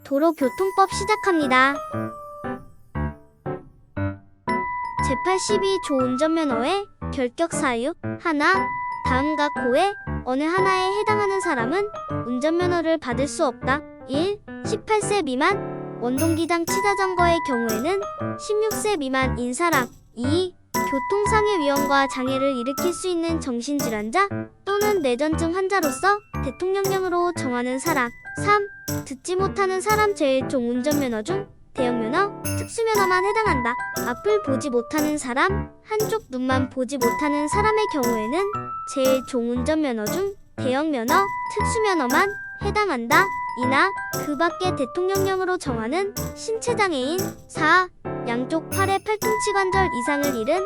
도로교통법 시작합니다. 제82조 운전면허의 결격 사유 하나, 다음과 코에 어느 하나에 해당하는 사람은 운전면허를 받을 수 없다. 1. 18세 미만 원동기장 치자전거의 경우에는 16세 미만인 사람. 2. 교통상해 위험과 장애를 일으킬 수 있는 정신질환자 또는 뇌전증 환자로서 대통령령으로 정하는 사람. 3. 듣지 못하는 사람. 제1종 운전면허 중 대형면허, 특수면허만 해당한다. 앞을 보지 못하는 사람, 한쪽 눈만 보지 못하는 사람의 경우에는 제1종 운전면허 중 대형면허, 특수면허만 해당한다. 이나 그 밖에 대통령령으로 정하는 신체장애인. 4. 양쪽 팔의 팔꿈치 관절 이상을 잃은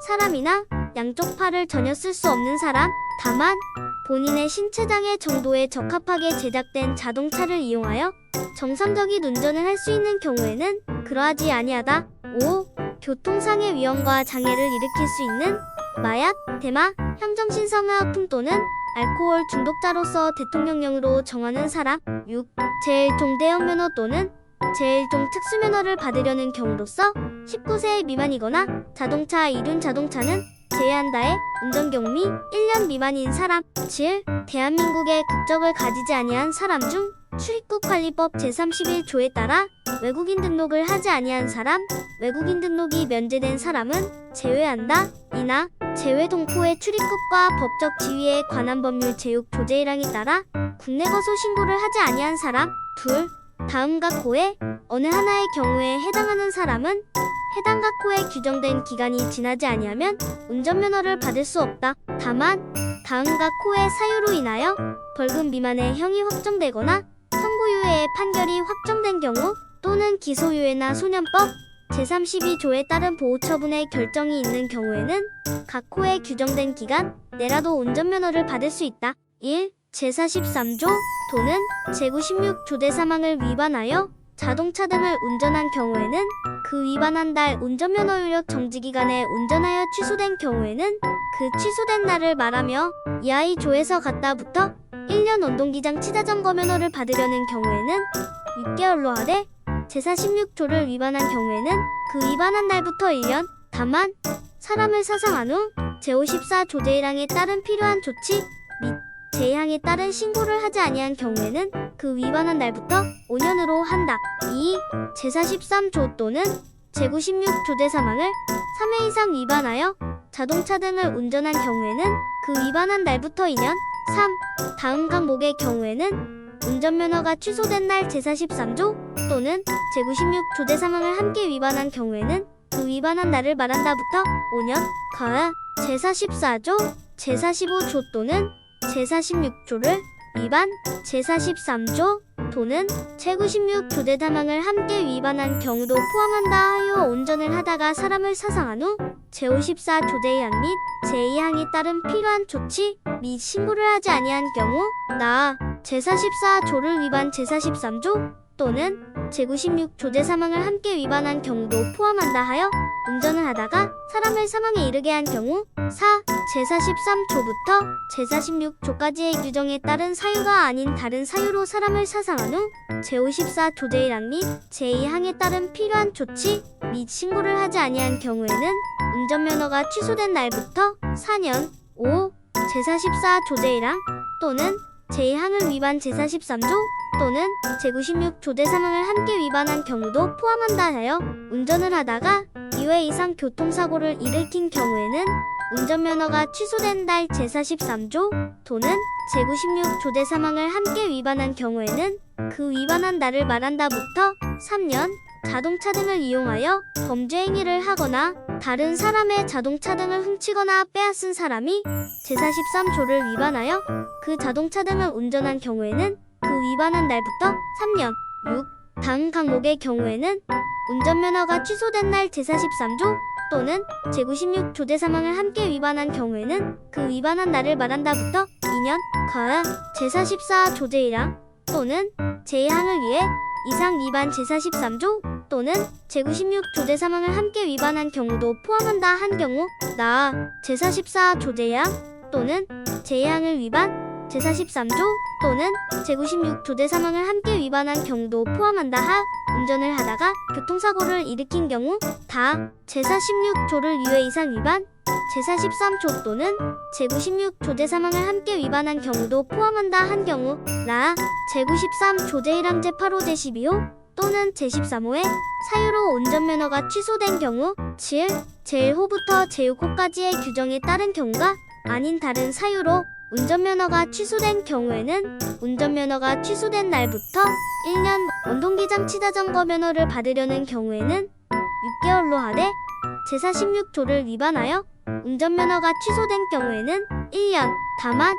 사람이나 양쪽 팔을 전혀 쓸 수 없는 사람. 다만 본인의 신체장애 정도에 적합하게 제작된 자동차를 이용하여 정상적인 운전을 할 수 있는 경우에는 그러하지 아니하다. 5. 교통상해 위험과 장애를 일으킬 수 있는 마약, 대마, 향정신성의약품 또는 알코올 중독자로서 대통령령으로 정하는 사람. 6. 제1종 대형면허 또는 제1종 특수면허를 받으려는 경우로서 19세 미만이거나 자동차 이륜 자동차는 제외한다에 운전경미 1년 미만인 사람. 7. 대한민국의 국적을 가지지 아니한 사람 중 출입국관리법 제31조에 따라 외국인 등록을 하지 아니한 사람, 외국인 등록이 면제된 사람은 제외한다. 이나 제외 동포의 출입국과 법적 지위에 관한 법률 제6조 제1항에 따라 국내 거소 신고를 하지 아니한 사람. 2. 다음과 코에 어느 하나의 경우에 해당하는 사람은 해당 각 코에 규정된 기간이 지나지 아니하면 운전면허를 받을 수 없다. 다만 다음과 코의 사유로 인하여 벌금 미만의 형이 확정되거나 선고유예의 판결이 확정된 경우 또는 기소유예나 소년법 제32조에 따른 보호처분의 결정이 있는 경우에는 각 코에 규정된 기간 내라도 운전면허를 받을 수 있다. 1. 제43조 또는 제96조 대사망을 위반하여 자동차 등을 운전한 경우에는 그 위반한 달 운전면허 효력 정지기간에 운전하여 취소된 경우에는 그 취소된 날을 말하며 이하 이 조에서 갖다부터 1년 원동기장 치자전거 면허를 받으려는 경우에는 6개월로 하되 제46조를 위반한 경우에는 그 위반한 날부터 1년. 다만 사람을 사상한 후 제54조 제1항에 따른 필요한 조치 및 제2항에 따른 신고를 하지 아니한 경우에는 그 위반한 날부터 5년으로 한다. 2. 제43조 또는 제96조 대사망을 3회 이상 위반하여 자동차 등을 운전한 경우에는 그 위반한 날부터 2년. 3. 다음 항목의 경우에는 운전면허가 취소된 날 제43조 또는 제96조 대사망을 함께 위반한 경우에는 그 위반한 날을 말한다부터 5년. 가하 제44조, 제45조 또는 제46조를 위반, 제43조 또는 제96조 대사망을 함께 위반한 경우도 포함한다 하여 운전을 하다가 사람을 사상한 후 제54조 제1항 및 제2항에 따른 필요한 조치 및 신고를 하지 아니한 경우 나 제44조를 위반 제43조 또는 제96조 대사망을 함께 위반한 경우도 포함한다 하여 운전을 하다가 사람을 사망에 이르게 한 경우 4. 제43조부터 제46조까지의 규정에 따른 사유가 아닌 다른 사유로 사람을 사상한 후 제54조 제1항 및 제2항에 따른 필요한 조치 및 신고를 하지 아니한 경우에는 운전면허가 취소된 날부터 4년. 5. 제44조 제1항 또는 제2항을 위반 제43조 또는 제96조 대사망을 함께 위반한 경우도 포함한다 하여 운전을 하다가 2회 이상 교통사고를 일으킨 경우에는 운전면허가 취소된 달 제43조 또는 제96조 대사망을 함께 위반한 경우에는 그 위반한 날을 말한다부터 3년. 자동차 등을 이용하여 범죄 행위를 하거나 다른 사람의 자동차 등을 훔치거나 빼앗은 사람이 제43조를 위반하여 그 자동차 등을 운전한 경우에는 그 위반한 날부터 3년. 6. 다음 항목의 경우에는 운전면허가 취소된 날 제43조 또는 제96조 대사망을 함께 위반한 경우에는 그 위반한 날을 말한다부터 2년. 가하 제44조 제1항 또는 제2항을 위해 이상 위반 제43조 또는 제96조 대사망을 함께 위반한 경우도 포함한다 한 경우 나 제44조 제2항 또는 제2항을 위반 제43조 또는 제96조 제3항을 함께 위반한 경우도 포함한다. 하. 운전을 하다가 교통사고를 일으킨 경우 다. 제46조를 유예 이상 위반 제43조 또는 제96조 제3항을 함께 위반한 경우도 포함한다. 한 경우 라. 제93조 제1항 제8호 제12호 또는 제13호의 사유로 운전면허가 취소된 경우 7. 제1호부터 제6호까지의 규정에 따른 경우가 아닌 다른 사유로 운전면허가 취소된 경우에는 운전면허가 취소된 날부터 1년 원동기장 치자점거 면허를 받으려는 경우에는 6개월로 하되 제46조를 위반하여 운전면허가 취소된 경우에는 1년. 다만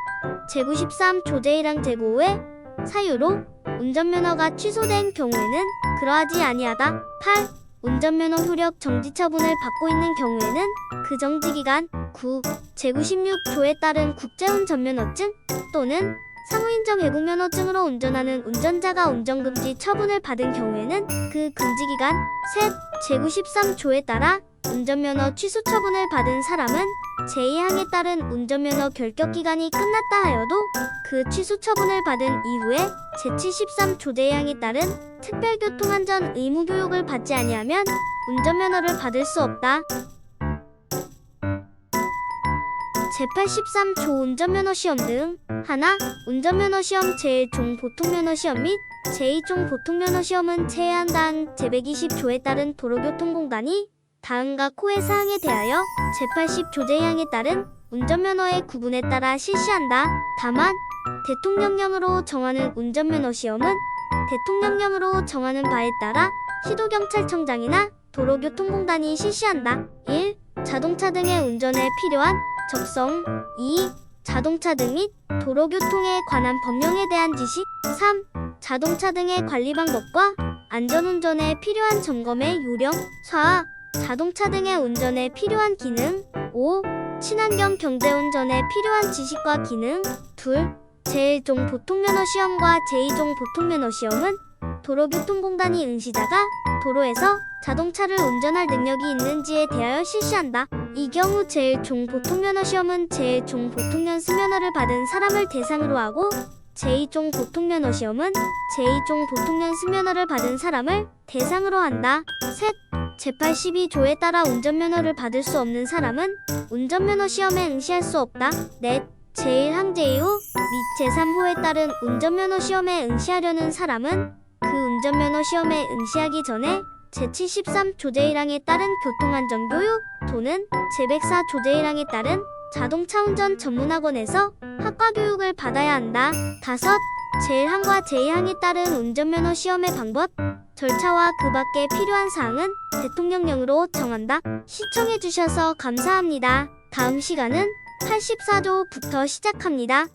제93조 제1항 제9호의 사유로 운전면허가 취소된 경우에는 그러하지 아니하다. 8. 운전면허 효력 정지 처분을 받고 있는 경우에는 그 정지기간 9. 제96조에 따른 국제운전면허증 또는 상호인정 외국면허증으로 운전하는 운전자가 운전금지 처분을 받은 경우에는 그 금지기간 셋. 제93조에 따라 운전면허 취소 처분을 받은 사람은 제2항에 따른 운전면허 결격기간이 끝났다 하여도 그 취소 처분을 받은 이후에 제73조 제2항에 따른 특별교통안전 의무교육을 받지 아니하면 운전면허를 받을 수 없다. 제83조 운전면허 시험 등 하나. 운전면허 시험 제1종 보통면허 시험 및 제2종 보통면허 시험은 제한당 제120조에 따른 도로교통공단이 다음과 코의 사항에 대하여 제80조 제2항에 따른 운전면허의 구분에 따라 실시한다. 다만 대통령령으로 정하는 운전면허 시험은 대통령령으로 정하는 바에 따라 시도경찰청장이나 도로교통공단이 실시한다. 1. 자동차 등의 운전에 필요한 적성 2. 자동차 등 및 도로교통에 관한 법령에 대한 지식 3. 자동차 등의 관리 방법과 안전운전에 필요한 점검의 요령 4. 자동차 등의 운전에 필요한 기능 5. 친환경 경제운전에 필요한 지식과 기능 2. 제1종 보통면허 시험과 제2종 보통면허 시험은 도로교통공단이 응시자가 도로에서 자동차를 운전할 능력이 있는지에 대하여 실시한다. 이 경우 제1종 보통면허 시험은 제1종 보통연수면허를 받은 사람을 대상으로 하고 제2종 보통면허 시험은 제2종 보통연수면허를 받은 사람을 대상으로 한다. 셋. 제82조에 따라 운전면허를 받을 수 없는 사람은 운전면허 시험에 응시할 수 없다. 넷. 제1항 제2호 및 제3호에 따른 운전면허 시험에 응시하려는 사람은 그 운전면허 시험에 응시하기 전에 제73조 제1항에 따른 교통안전교육 또는 제104조 제1항에 따른 자동차 운전 전문학원에서 학과교육을 받아야 한다. 다섯. 제1항과 제2항에 따른 운전면허 시험의 방법, 절차와 그 밖에 필요한 사항은 대통령령으로 정한다. 시청해주셔서 감사합니다. 다음 시간은 84조부터 시작합니다.